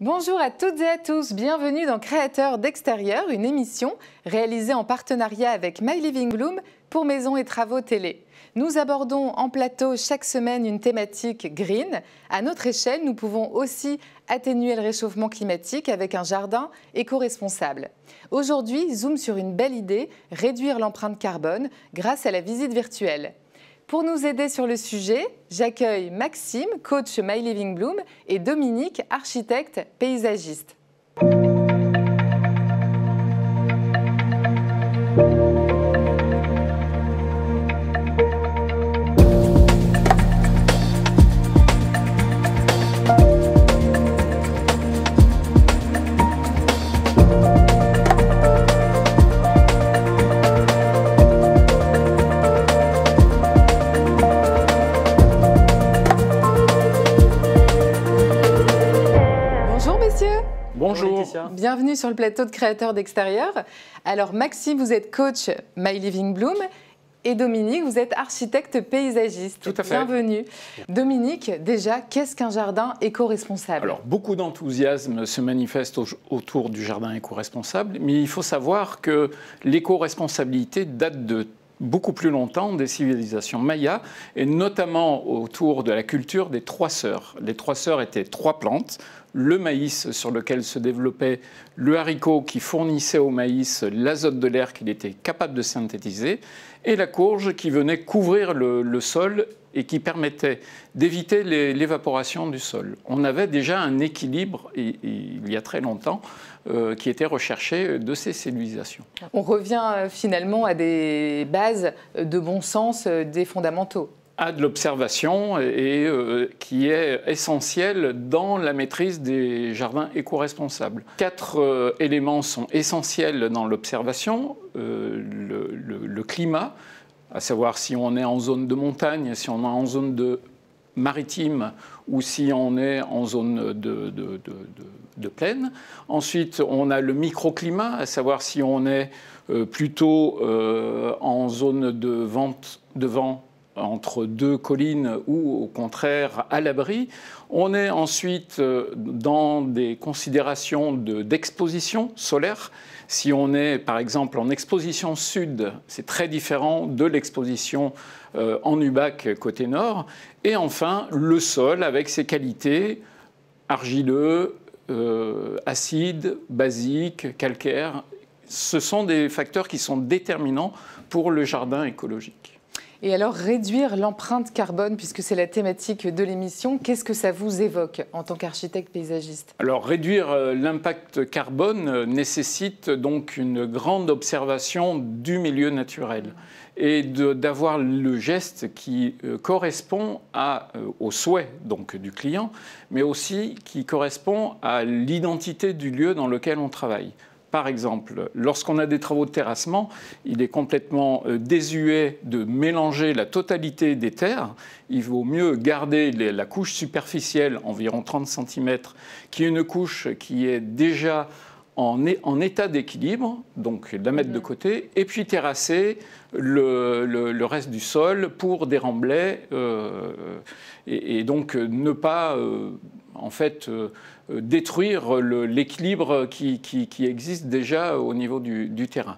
Bonjour à toutes et à tous, bienvenue dans Créateurs d'extérieur, une émission réalisée en partenariat avec My Living Bloom pour Maisons et Travaux Télé. Nous abordons en plateau chaque semaine une thématique green. À notre échelle, nous pouvons aussi atténuer le réchauffement climatique avec un jardin éco-responsable. Aujourd'hui, zoom sur une belle idée, réduire l'empreinte carbone grâce à la visite virtuelle. Pour nous aider sur le sujet, j'accueille Maxime, coach My Living Bloom, et Dominique, architecte paysagiste. Bonjour. Bienvenue sur le plateau de Créateurs d'extérieur. Alors Maxime, vous êtes coach My Living Bloom et Dominique, vous êtes architecte paysagiste. Tout à fait. Bienvenue. Dominique, déjà, qu'est-ce qu'un jardin éco-responsable? Alors, beaucoup d'enthousiasme se manifeste autour du jardin éco-responsable, mais il faut savoir que l'éco-responsabilité date de beaucoup plus longtemps des civilisations mayas, et notamment autour de la culture des trois sœurs. Les trois sœurs étaient trois plantes: le maïs sur lequel se développait le haricot qui fournissait au maïs l'azote de l'air qu'il était capable de synthétiser, et la courge qui venait couvrir le sol et qui permettait d'éviter l'évaporation du sol. On avait déjà un équilibre, il y a très longtemps, qui était recherché de ces civilisations. On revient finalement à des bases de bon sens, des fondamentaux. À de l'observation et qui est essentielle dans la maîtrise des jardins éco-responsables. Quatre éléments sont essentiels dans l'observation. Le climat, à savoir si on est en zone de montagne, si on est en zone de maritime ou si on est en zone de plaine. Ensuite, on a le microclimat, à savoir si on est plutôt en zone de vent entre deux collines ou au contraire à l'abri. On est ensuite dans des considérations d'exposition solaire. Si on est par exemple en exposition sud, c'est très différent de l'exposition en UBAC côté nord. Et enfin, le sol avec ses qualités argileux, acide, basique, calcaire. Ce sont des facteurs qui sont déterminants pour le jardin écologique. Et alors, réduire l'empreinte carbone, puisque c'est la thématique de l'émission, qu'est-ce que ça vous évoque en tant qu'architecte paysagiste? Alors, réduire l'impact carbone nécessite donc une grande observation du milieu naturel et d'avoir le geste qui correspond au souhait donc, du client, mais aussi qui correspond à l'identité du lieu dans lequel on travaille. Par exemple, lorsqu'on a des travaux de terrassement, il est complètement désuet de mélanger la totalité des terres. Il vaut mieux garder la couche superficielle, environ 30 cm, qui est une couche qui est déjà en état d'équilibre, donc la mettre de côté, et puis terrasser le reste du sol pour des remblais, et donc ne pas en fait détruire l'équilibre qui existe déjà au niveau du terrain.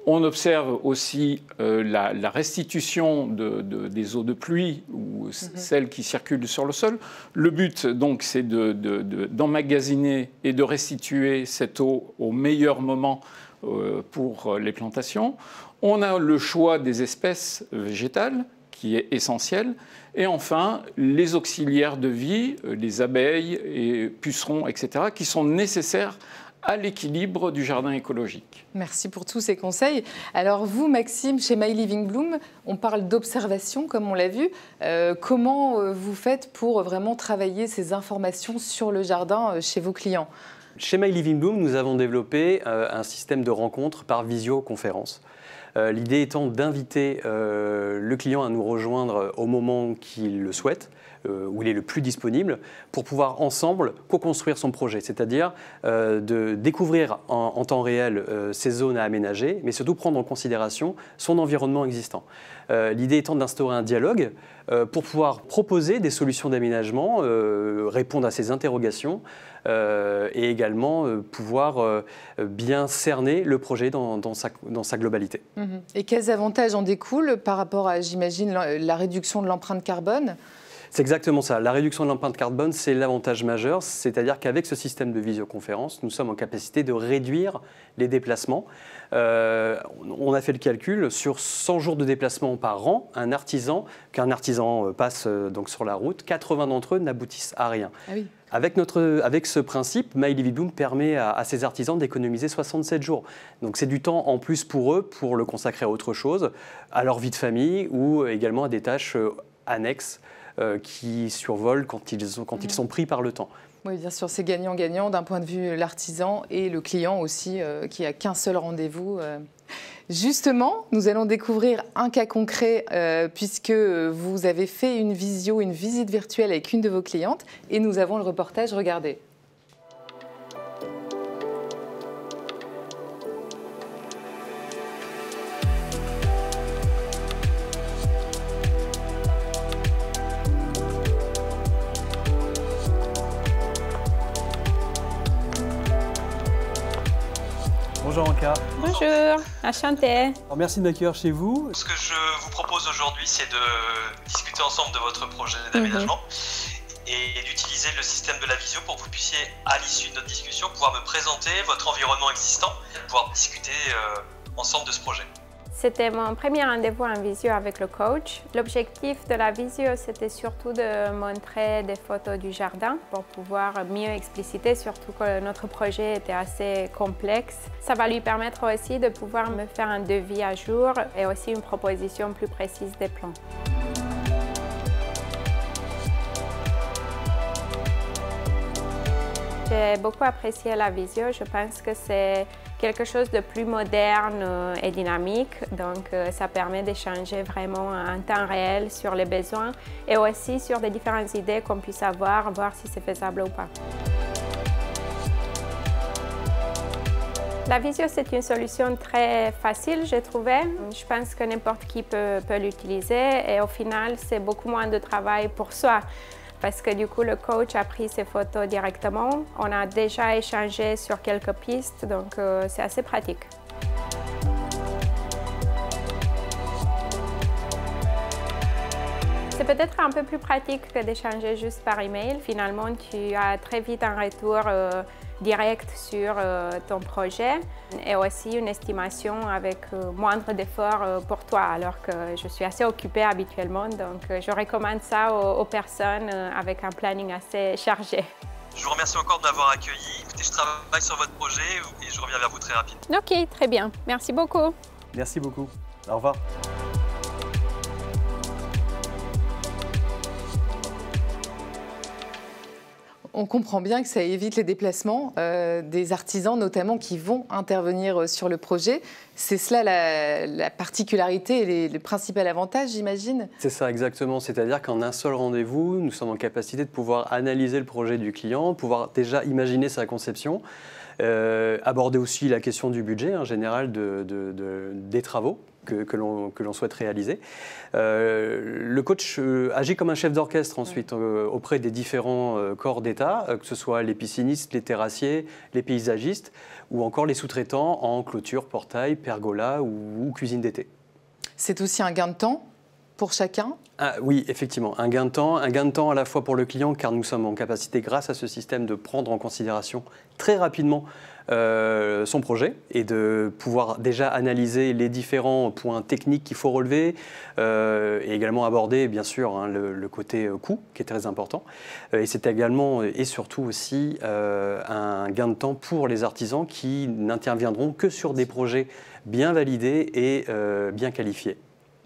On observe aussi la restitution des eaux de pluie ou celles qui circulent sur le sol. Le but, donc, c'est d'emmagasiner et de restituer cette eau au meilleur moment pour les plantations. On a le choix des espèces végétales, qui est essentiel. Et enfin, les auxiliaires de vie, les abeilles et pucerons, etc., qui sont nécessaires à l'équilibre du jardin écologique. Merci pour tous ces conseils. Alors vous, Maxime, chez My Living Bloom, on parle d'observation, comme on l'a vu. Comment vous faites pour vraiment travailler ces informations sur le jardin chez vos clients? Chez My Living Bloom, nous avons développé un système de rencontre par visioconférence. L'idée étant d'inviter le client à nous rejoindre au moment qu'il le souhaite, où il est le plus disponible, pour pouvoir ensemble co-construire son projet, c'est-à-dire de découvrir en temps réel ces zones à aménager, mais surtout prendre en considération son environnement existant. L'idée étant d'instaurer un dialogue pour pouvoir proposer des solutions d'aménagement, répondre à ces interrogations et également pouvoir bien cerner le projet dans sa globalité. Et quels avantages en découlent par rapport à, j'imagine, la réduction de l'empreinte carbone ? C'est exactement ça. La réduction de l'empreinte carbone, c'est l'avantage majeur. C'est-à-dire qu'avec ce système de visioconférence, nous sommes en capacité de réduire les déplacements. On a fait le calcul, sur 100 jours de déplacement par an, qu'un artisan passe donc sur la route, 80 d'entre eux n'aboutissent à rien. Ah oui. Avec ce principe, My Living Bloom permet à ces artisans d'économiser 67 jours. Donc c'est du temps en plus pour eux, pour le consacrer à autre chose, à leur vie de famille ou également à des tâches annexes qui survolent quand ils sont pris par le temps. Oui, bien sûr, c'est gagnant-gagnant d'un point de vue l'artisan et le client aussi, qui n'a qu'un seul rendez-vous. Justement, nous allons découvrir un cas concret puisque vous avez fait une visite virtuelle avec une de vos clientes et nous avons le reportage, regardez. Bonjour Anka. Bonjour, enchantée. Alors, merci de m'accueillir chez vous. Ce que je vous propose aujourd'hui, c'est de discuter ensemble de votre projet d'aménagement et d'utiliser le système de la visio pour que vous puissiez, à l'issue de notre discussion, pouvoir me présenter votre environnement existant, pouvoir discuter ensemble de ce projet. C'était mon premier rendez-vous en visio avec le coach. L'objectif de la visio, c'était surtout de montrer des photos du jardin pour pouvoir mieux expliciter, surtout que notre projet était assez complexe. Ça va lui permettre aussi de pouvoir me faire un devis à jour et aussi une proposition plus précise des plans. J'ai beaucoup apprécié la visio. Je pense que c'est quelque chose de plus moderne et dynamique. Donc, ça permet d'échanger vraiment en temps réel sur les besoins et aussi sur des différentes idées qu'on puisse avoir, voir si c'est faisable ou pas. La visio, c'est une solution très facile, j'ai trouvé. Je pense que n'importe qui peut l'utiliser et au final, c'est beaucoup moins de travail pour soi. Parce que du coup, le coach a pris ses photos directement. On a déjà échangé sur quelques pistes, donc c'est assez pratique. C'est peut-être un peu plus pratique que d'échanger juste par email. Finalement, tu as très vite un retour direct sur ton projet et aussi une estimation avec moindre d'efforts pour toi, alors que je suis assez occupée habituellement. Donc, je recommande ça aux personnes avec un planning assez chargé. Je vous remercie encore de m'avoir accueilli. Écoutez, je travaille sur votre projet et je reviens vers vous très rapidement. Ok, très bien. Merci beaucoup. Merci beaucoup. Au revoir. On comprend bien que ça évite les déplacements des artisans, notamment qui vont intervenir sur le projet. C'est cela la particularité et les principaux avantages, j'imagine? C'est ça, exactement. C'est-à-dire qu'en un seul rendez-vous, nous sommes en capacité de pouvoir analyser le projet du client, pouvoir déjà imaginer sa conception, aborder aussi la question du budget en général des travaux que l'on souhaite réaliser. Le coach agit comme un chef d'orchestre ensuite auprès des différents corps d'État, que ce soit les piscinistes, les terrassiers, les paysagistes ou encore les sous-traitants en clôture, portail, pergola ou cuisine d'été. C'est aussi un gain de temps pour chacun? Oui, effectivement, un gain de temps à la fois pour le client car nous sommes en capacité grâce à ce système de prendre en considération très rapidement son projet et de pouvoir déjà analyser les différents points techniques qu'il faut relever et également aborder bien sûr le côté coût qui est très important. Et c'est également et surtout aussi un gain de temps pour les artisans qui n'interviendront que sur des projets bien validés et bien qualifiés.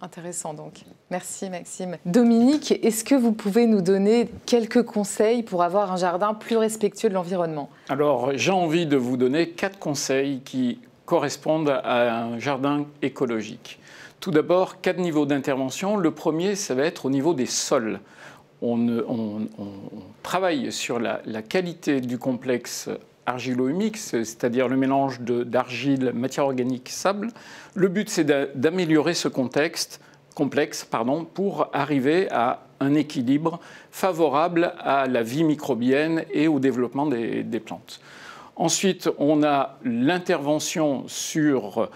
Intéressant donc. Merci Maxime. Dominique, est-ce que vous pouvez nous donner quelques conseils pour avoir un jardin plus respectueux de l'environnement? Alors, j'ai envie de vous donner 4 conseils qui correspondent à un jardin écologique. Tout d'abord, 4 niveaux d'intervention. Le premier, ça va être au niveau des sols. on travaille sur la qualité du complexe argilo-humique, c'est-à-dire le mélange d'argile, matière organique, sable. Le but, c'est d'améliorer ce complexe pour arriver à un équilibre favorable à la vie microbienne et au développement des plantes. Ensuite, on a l'intervention sur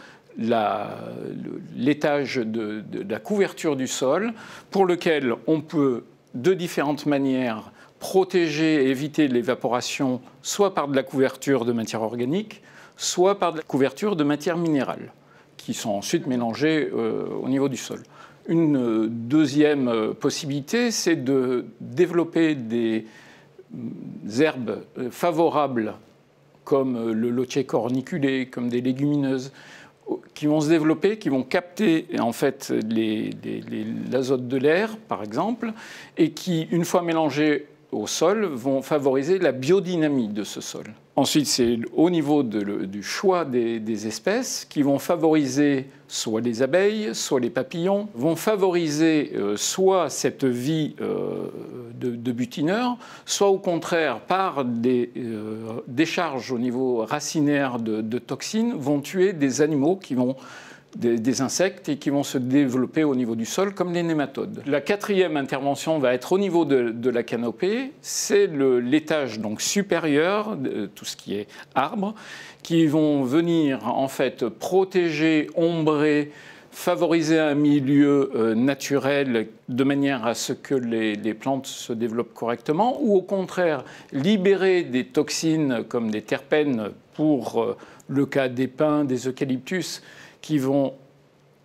l'étage de la couverture du sol, pour lequel on peut, de différentes manières, protéger et éviter l'évaporation, soit par de la couverture de matière organique, soit par de la couverture de matière minérale, qui sont ensuite mélangées au niveau du sol. Une deuxième possibilité, c'est de développer des herbes favorables, comme le lotier corniculé, comme des légumineuses, qui vont se développer, qui vont capter en fait l'azote de l'air, par exemple, et qui, une fois mélangés au sol, vont favoriser la biodynamie de ce sol. Ensuite, c'est au niveau du choix des espèces qui vont favoriser soit les abeilles, soit les papillons, vont favoriser soit cette vie de butineurs, soit au contraire, par des décharges au niveau racinaire de toxines, vont tuer des animaux qui vont des insectes et qui vont se développer au niveau du sol comme les nématodes. La quatrième intervention va être au niveau de la canopée, c'est l'étage donc supérieur, de tout ce qui est arbres, qui vont venir en fait protéger, ombrer, favoriser un milieu naturel de manière à ce que les plantes se développent correctement, ou au contraire libérer des toxines comme des terpènes pour le cas des pins, des eucalyptus, qui vont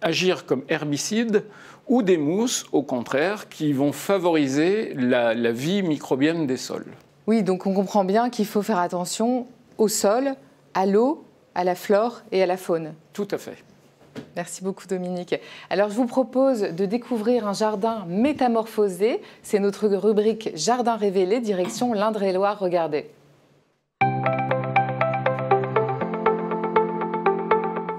agir comme herbicides, ou des mousses, au contraire, qui vont favoriser la vie microbienne des sols. Oui, donc on comprend bien qu'il faut faire attention au sol, à l'eau, à la flore et à la faune. Tout à fait. Merci beaucoup Dominique. Alors je vous propose de découvrir un jardin métamorphosé. C'est notre rubrique Jardin révélé, direction l'Indre-et-Loire. Regardez.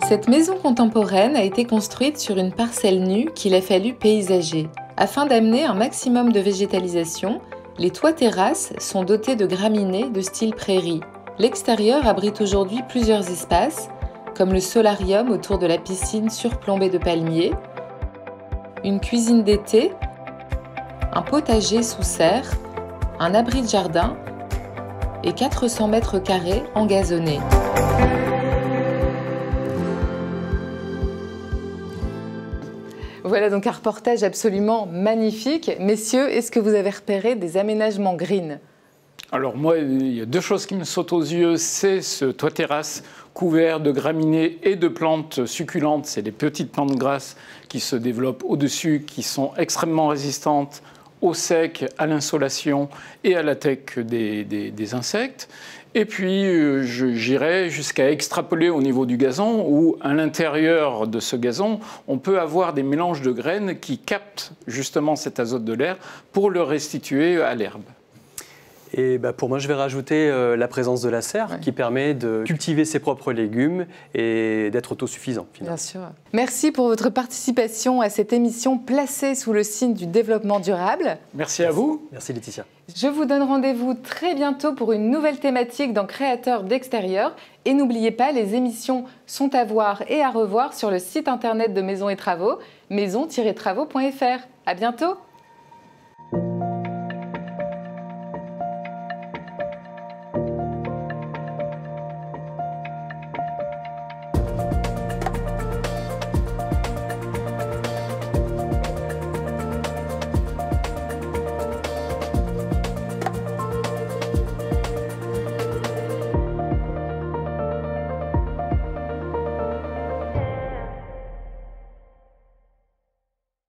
Cette maison contemporaine a été construite sur une parcelle nue qu'il a fallu paysager. Afin d'amener un maximum de végétalisation, les toits terrasses sont dotés de graminées de style prairie. L'extérieur abrite aujourd'hui plusieurs espaces, comme le solarium autour de la piscine surplombée de palmiers, une cuisine d'été, un potager sous serre, un abri de jardin et 400 mètres carrés engazonnés. Voilà donc un reportage absolument magnifique. Messieurs, est-ce que vous avez repéré des aménagements green ? Alors moi, il y a deux choses qui me sautent aux yeux. C'est ce toit terrasse couvert de graminées et de plantes succulentes. C'est des petites plantes grasses qui se développent au-dessus, qui sont extrêmement résistantes au sec, à l'insolation et à l'attaque des insectes. Et puis, j'irai jusqu'à extrapoler au niveau du gazon, où à l'intérieur de ce gazon, on peut avoir des mélanges de graines qui captent justement cet azote de l'air pour le restituer à l'herbe. Et pour moi, je vais rajouter la présence de la serre qui permet de cultiver ses propres légumes et d'être autosuffisant. Bien sûr. Merci pour votre participation à cette émission placée sous le signe du développement durable. Merci à vous. Merci Laetitia. Je vous donne rendez-vous très bientôt pour une nouvelle thématique dans Créateurs d'extérieur. Et n'oubliez pas, les émissions sont à voir et à revoir sur le site internet de Maisons et Travaux, maison-travaux.fr. À bientôt.